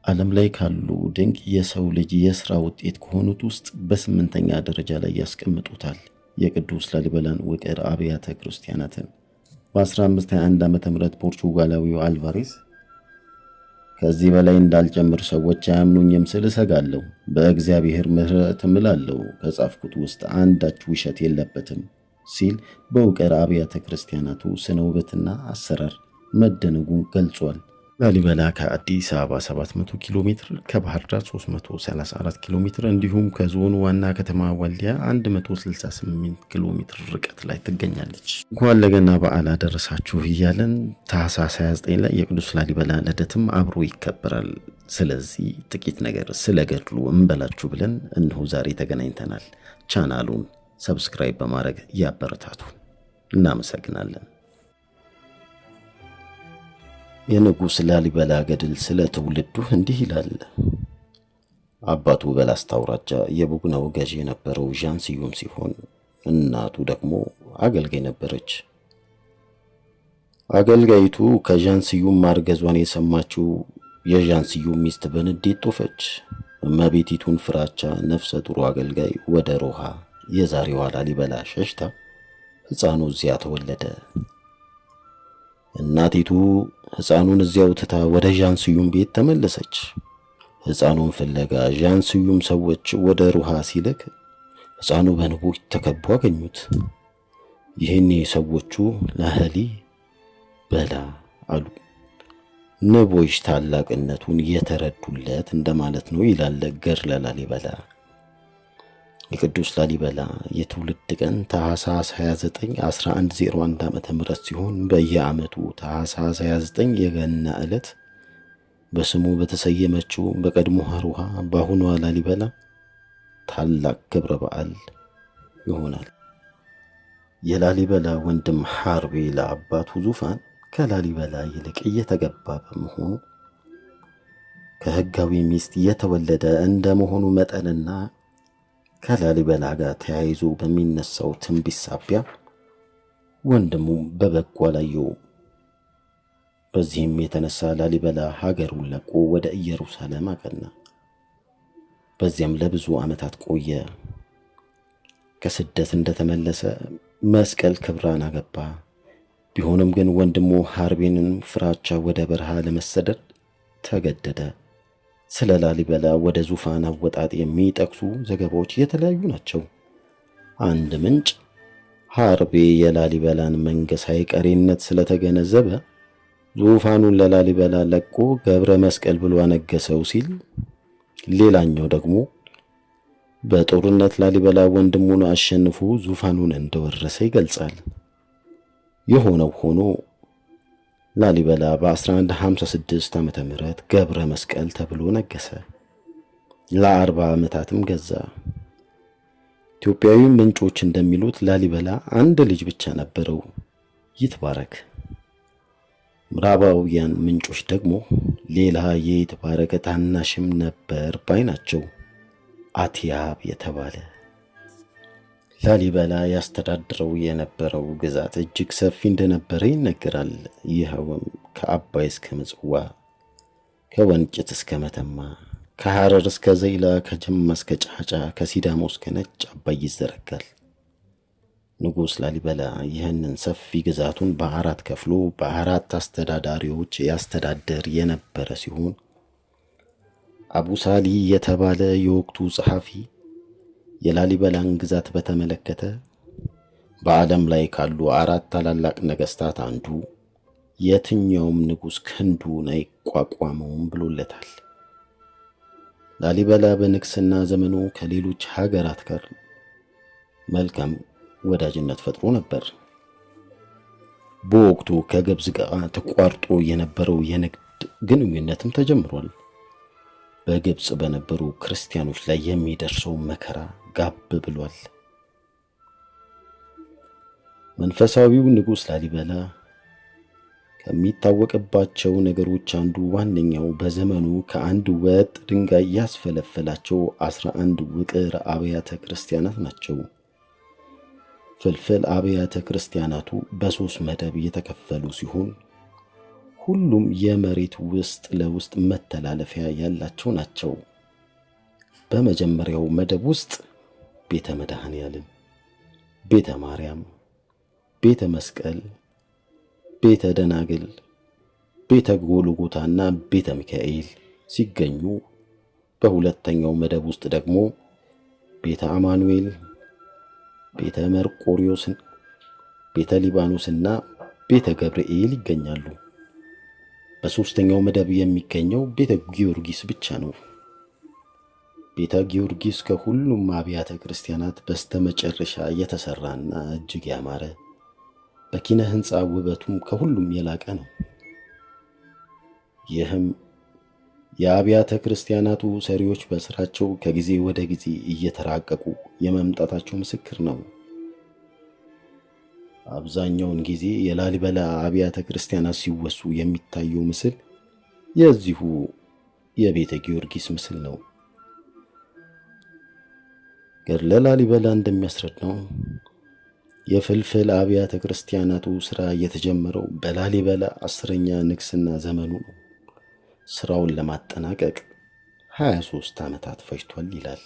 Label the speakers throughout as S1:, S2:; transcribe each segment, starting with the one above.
S1: ዓለም ላይ ካሉ ድንቅ የሰው ልጅ የሥራ ውጤት ከሆኑት ውስጥ በስምንተኛ ደረጃ ላይ ያስቀምጡታል የቅዱስ ላሊበላን ውቅር አብያተ ክርስቲያናትን። በ1521 ዓ.ም ፖርቹጋላዊው አልቫሬስ ከዚህ በላይ እንዳልጨምር ሰዎች አያምኑኝም ስል እሰጋለሁ፣ በእግዚአብሔር ምሕረት እምላለሁ፣ ከጻፍኩት ውስጥ አንዳች ውሸት የለበትም ሲል በውቅር አብያተ ክርስቲያናቱ ስነ ውበትና አሰራር መደነጉን ገልጿል። ላሊበላ ከአዲስ አበባ 700 ኪሎ ሜትር፣ ከባህር ዳር 334 ኪሎ ሜትር እንዲሁም ከዞኑ ዋና ከተማ ወልዲያ 168 ኪሎ ሜትር ርቀት ላይ ትገኛለች። እንኳን ለገና በዓል አደረሳችሁ እያለን ታኅሳስ 29 ላይ የቅዱስ ላሊበላ ልደትም አብሮ ይከበራል። ስለዚህ ጥቂት ነገር ስለ ገድሉ እንበላችሁ ብለን እነሆ ዛሬ ተገናኝተናል። ቻናሉን ሰብስክራይብ በማድረግ ያበረታቱ። እናመሰግናለን። የንጉሥ ላሊበላ ገድል ስለ ትውልዱ እንዲህ ይላል። አባቱ በላስታ አውራጃ የቡግናው ገዢ የነበረው ዣን ስዩም ሲሆን እናቱ ደግሞ አገልጋይ ነበረች። አገልጋይቱ ከዣን ስዩም ማርገዟን የሰማችው የዣን ስዩም ሚስት በንዴት ጦፈች። እመቤቲቱን ፍራቻ ነፍሰ ጡሩ አገልጋይ ወደ ሮሃ የዛሬዋ ላሊበላ ሸሽታ ሕፃኑ እዚያ ተወለደ። እናቲቱ ሕፃኑን እዚያው ትታ ወደ ዣን ስዩም ቤት ተመለሰች። ሕፃኑን ፍለጋ ዣን ስዩም ሰዎች ወደ ሩሃ ሲልክ ሕፃኑ በንቦች ተከቦ አገኙት። ይህኔ ሰዎቹ ላህሊ በላ አሉ። ንቦች ታላቅነቱን የተረዱለት እንደማለት ነው ይላል ገድለ ላሊበላ። የቅዱስ ላሊበላ የትውልድ ቀን ታኅሳስ 29 1101 ዓ.ም ሲሆን በየዓመቱ ታኅሳስ 29 የገና ዕለት በስሙ በተሰየመችው በቀድሞ ሩሃ በአሁኗ ላሊበላ ታላቅ ክብረ በዓል ይሆናል። የላሊበላ ወንድም ሐርቤ ለአባቱ ዙፋን ከላሊበላ ይልቅ እየተገባ በመሆኑ ከሕጋዊ ሚስት የተወለደ እንደመሆኑ መጠንና ከላሊበላ ጋር ተያይዞ በሚነሳው ትንቢት ሳቢያ ወንድሙ በበጎ አላየውም። በዚህም የተነሳ ላሊበላ ሀገሩን ለቆ ወደ ኢየሩሳሌም አቀና። በዚያም ለብዙ ዓመታት ቆየ። ከስደት እንደተመለሰ መስቀል ክብራን አገባ። ቢሆንም ግን ወንድሙ ሐርቤንን ፍራቻ ወደ በረሃ ለመሰደድ ተገደደ። ስለ ላሊበላ ወደ ዙፋን አወጣጥ የሚጠቅሱ ዘገባዎች የተለያዩ ናቸው። አንድ ምንጭ ሐርቤ የላሊበላን መንገስ አይቀሬነት ስለተገነዘበ ዙፋኑን ለላሊበላ ለቆ ገብረ መስቀል ብሎ አነገሰው ሲል፣ ሌላኛው ደግሞ በጦርነት ላሊበላ ወንድሙን አሸንፎ ዙፋኑን እንደወረሰ ይገልጻል። የሆነው ሆኖ ላሊበላ በ1156 ዓመተ ምህረት ገብረ መስቀል ተብሎ ነገሰ። ለ40 ዓመታትም ገዛ። ኢትዮጵያዊ ምንጮች እንደሚሉት ላሊበላ አንድ ልጅ ብቻ ነበረው፣ ይትባረክ። ምዕራባውያን ምንጮች ደግሞ ሌላ የይትባረክ ታናሽም ነበር ባይ ናቸው፣ አትያብ የተባለ። ላሊበላ ያስተዳድረው የነበረው ግዛት እጅግ ሰፊ እንደነበረ ይነገራል። ይኸውም ከአባይ እስከ ምጽዋ፣ ከወንጭት እስከ መተማ፣ ከሐረር እስከ ዘይላ፣ ከጅማ እስከ ጫጫ፣ ከሲዳሞ እስከ ነጭ አባይ ይዘረጋል። ንጉሥ ላሊበላ ይህንን ሰፊ ግዛቱን በአራት ከፍሎ በአራት አስተዳዳሪዎች ያስተዳደር የነበረ ሲሆን አቡሳሊ የተባለ የወቅቱ ጸሐፊ የላሊበላን ግዛት በተመለከተ በዓለም ላይ ካሉ አራት ታላላቅ ነገሥታት አንዱ የትኛውም ንጉሥ ክንዱን አይቋቋመውም ብሎለታል። ላሊበላ በንግስና ዘመኑ ከሌሎች ሀገራት ጋር መልካም ወዳጅነት ፈጥሮ ነበር። በወቅቱ ከግብፅ ጋር ተቋርጦ የነበረው የንግድ ግንኙነትም ተጀምሯል። በግብፅ በነበሩ ክርስቲያኖች ላይ የሚደርሰው መከራ ጋብ ብሏል። መንፈሳዊው ንጉሥ ላሊበላ ከሚታወቅባቸው ነገሮች አንዱ ዋነኛው በዘመኑ ከአንድ ወጥ ድንጋይ ያስፈለፈላቸው 11 ውቅር አብያተ ክርስቲያናት ናቸው። ፍልፍል አብያተ ክርስቲያናቱ በ3 መደብ የተከፈሉ ሲሆን ሁሉም የመሬት ውስጥ ለውስጥ መተላለፊያ ያላቸው ናቸው። በመጀመሪያው መደብ ውስጥ ቤተ መድኃኔዓለም፣ ቤተ ማርያም፣ ቤተ መስቀል፣ ቤተ ደናግል፣ ቤተ ጎልጎታና ቤተ ሚካኤል ሲገኙ በሁለተኛው መደብ ውስጥ ደግሞ ቤተ አማኑኤል፣ ቤተ መርቆሪዎስ፣ ቤተ ሊባኖስና ቤተ ገብርኤል ይገኛሉ። በሦስተኛው መደብ የሚገኘው ቤተ ጊዮርጊስ ብቻ ነው። ቤተ ጊዮርጊስ ከሁሉም አብያተ ክርስቲያናት በስተመጨረሻ የተሰራና እጅግ ያማረ፣ በኪነ ሕንፃ ውበቱም ከሁሉም የላቀ ነው። ይህም የአብያተ ክርስቲያናቱ ሰሪዎች በስራቸው ከጊዜ ወደ ጊዜ እየተራቀቁ የመምጣታቸው ምስክር ነው። አብዛኛውን ጊዜ የላሊበላ አብያተ ክርስቲያናት ሲወሱ የሚታየው ምስል የዚሁ የቤተ ጊዮርጊስ ምስል ነው። ገድለ ላሊበላ እንደሚያስረዳው የፍልፍል አብያተ ክርስቲያናቱ ስራ የተጀመረው በላሊበላ 10ኛ ንግስና ዘመኑ ነው። ስራውን ለማጠናቀቅ 23 ዓመታት ፈጅቷል ይላል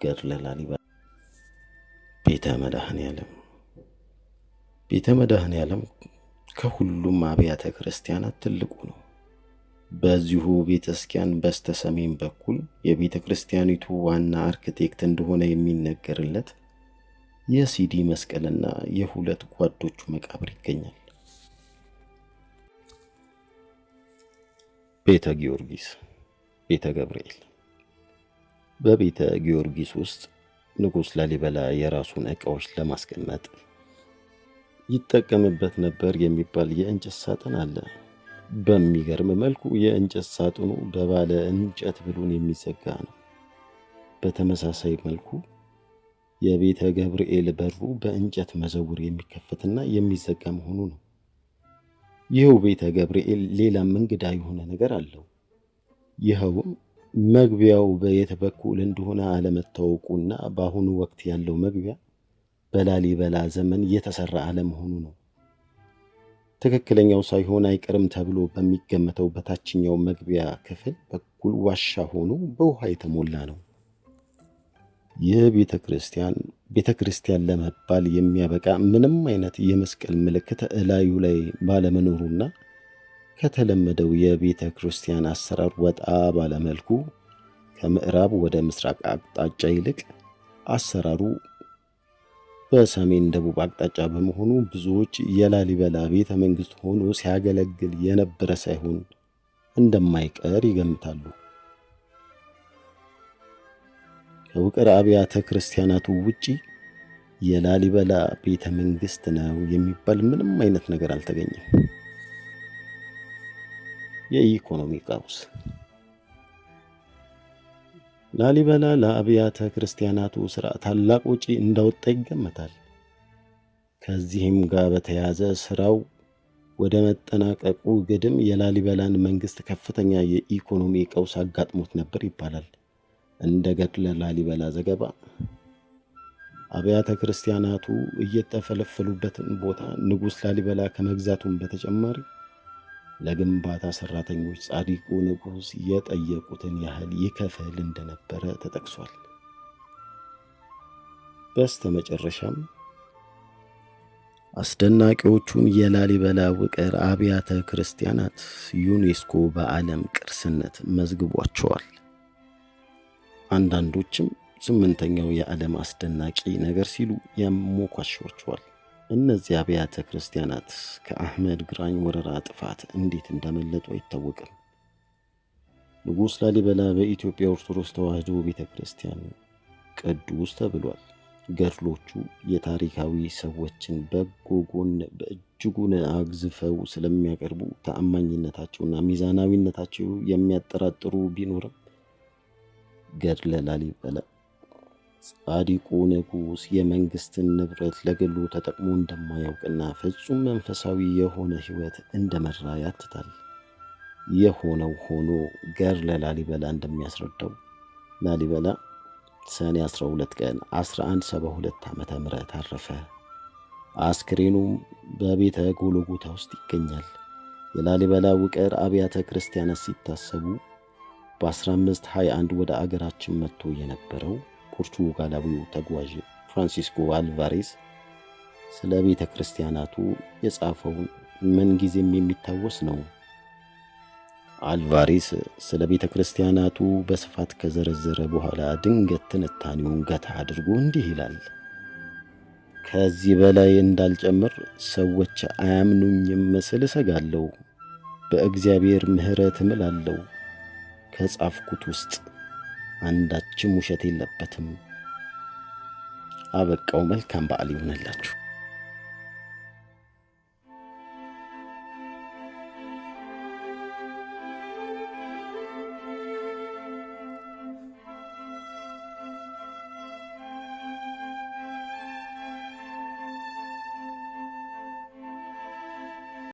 S1: ገድለ ላሊበላ። ቤተ መድኃኔዓለም ቤተ መድኃኔዓለም ከሁሉም አብያተ ክርስቲያናት ትልቁ ነው። በዚሁ ቤተ ክርስቲያን በስተ ሰሜን በኩል የቤተ ክርስቲያኒቱ ዋና አርክቴክት እንደሆነ የሚነገርለት የሲዲ መስቀልና የሁለት ጓዶቹ መቃብር ይገኛል። ቤተ ጊዮርጊስ፣ ቤተ ገብርኤል። በቤተ ጊዮርጊስ ውስጥ ንጉሥ ላሊበላ የራሱን ዕቃዎች ለማስቀመጥ ይጠቀምበት ነበር የሚባል የእንጨት ሳጥን አለ። በሚገርም መልኩ የእንጨት ሳጥኑ በባለ እንጨት ብሎን የሚዘጋ ነው። በተመሳሳይ መልኩ የቤተ ገብርኤል በሩ በእንጨት መዘውር የሚከፈትና የሚዘጋ መሆኑ ነው። ይኸው ቤተ ገብርኤል ሌላም እንግዳ የሆነ ነገር አለው። ይኸውም መግቢያው በየት በኩል እንደሆነ አለመታወቁና በአሁኑ ወቅት ያለው መግቢያ በላሊበላ ዘመን የተሰራ አለመሆኑ ነው። ትክክለኛው ሳይሆን አይቀርም ተብሎ በሚገመተው በታችኛው መግቢያ ክፍል በኩል ዋሻ ሆኖ በውሃ የተሞላ ነው። ይህ ቤተ ክርስቲያን ለመባል የሚያበቃ ምንም አይነት የመስቀል ምልክት እላዩ ላይ ባለመኖሩና ከተለመደው የቤተ ክርስቲያን አሰራር ወጣ ባለመልኩ ከምዕራብ ወደ ምስራቅ አቅጣጫ ይልቅ አሰራሩ በሰሜን ደቡብ አቅጣጫ በመሆኑ ብዙዎች የላሊበላ ቤተ መንግስት ሆኖ ሲያገለግል የነበረ ሳይሆን እንደማይቀር ይገምታሉ። ከውቅር አብያተ ክርስቲያናቱ ውጪ የላሊበላ ቤተ መንግስት ነው የሚባል ምንም አይነት ነገር አልተገኘም። የኢኮኖሚ ቀውስ። ላሊበላ ለአብያተ ክርስቲያናቱ ስራ ታላቅ ወጪ እንዳወጣ ይገመታል። ከዚህም ጋር በተያያዘ ስራው ወደ መጠናቀቁ ግድም የላሊበላን መንግስት ከፍተኛ የኢኮኖሚ ቀውስ አጋጥሞት ነበር ይባላል። እንደ ገድለ ላሊበላ ዘገባ አብያተ ክርስቲያናቱ እየተፈለፈሉበትን ቦታ ንጉሥ ላሊበላ ከመግዛቱም በተጨማሪ ለግንባታ ሰራተኞች ጻድቁ ንጉሥ የጠየቁትን ያህል ይከፍል እንደነበረ ተጠቅሷል። በስተመጨረሻም አስደናቂዎቹን የላሊበላ ውቅር አብያተ ክርስቲያናት ዩኔስኮ በዓለም ቅርስነት መዝግቧቸዋል። አንዳንዶችም 8ኛው የዓለም አስደናቂ ነገር ሲሉ ያሞካሿቸዋል። እነዚህ አብያተ ክርስቲያናት ከአህመድ ግራኝ ወረራ ጥፋት እንዴት እንደመለጡ አይታወቅም። ንጉሥ ላሊበላ በኢትዮጵያ ኦርቶዶክስ ተዋሕዶ ቤተ ክርስቲያን ቅዱስ ተብሏል። ገድሎቹ የታሪካዊ ሰዎችን በጎ ጎን በእጅጉን አግዝፈው ስለሚያቀርቡ ተአማኝነታቸውና ሚዛናዊነታቸው የሚያጠራጥሩ ቢኖርም ገድለ ላሊበላ ጻድቁ ንጉሥ የመንግስትን ንብረት ለግሉ ተጠቅሞ እንደማያውቅና ፍጹም መንፈሳዊ የሆነ ሕይወት እንደመራ ያትታል። የሆነው ሆኖ ገድለ ላሊበላ እንደሚያስረዳው ላሊበላ ሰኔ 12 ቀን 1172 ዓመተ ምህረት አረፈ። አስክሬኑም በቤተ ጎልጎታ ውስጥ ይገኛል። የላሊበላ ውቅር አብያተ ክርስቲያናት ሲታሰቡ በ1521 ወደ አገራችን መጥቶ የነበረው ፖርቹጋላዊው ተጓዥ ፍራንሲስኮ አልቫሬስ ስለ ቤተ ክርስቲያናቱ የጻፈውን ምንጊዜም የሚታወስ ነው። አልቫሬስ ስለ ቤተ ክርስቲያናቱ በስፋት ከዘረዘረ በኋላ ድንገት ትንታኔውን ገታ አድርጎ እንዲህ ይላል። ከዚህ በላይ እንዳልጨምር ሰዎች አያምኑኝም ስል እሰጋለሁ። በእግዚአብሔር ምሕረት እምላለሁ፣ ከጻፍኩት ውስጥ አንዳችም ውሸት የለበትም። አበቃው። መልካም በዓል ይሆንላችሁ።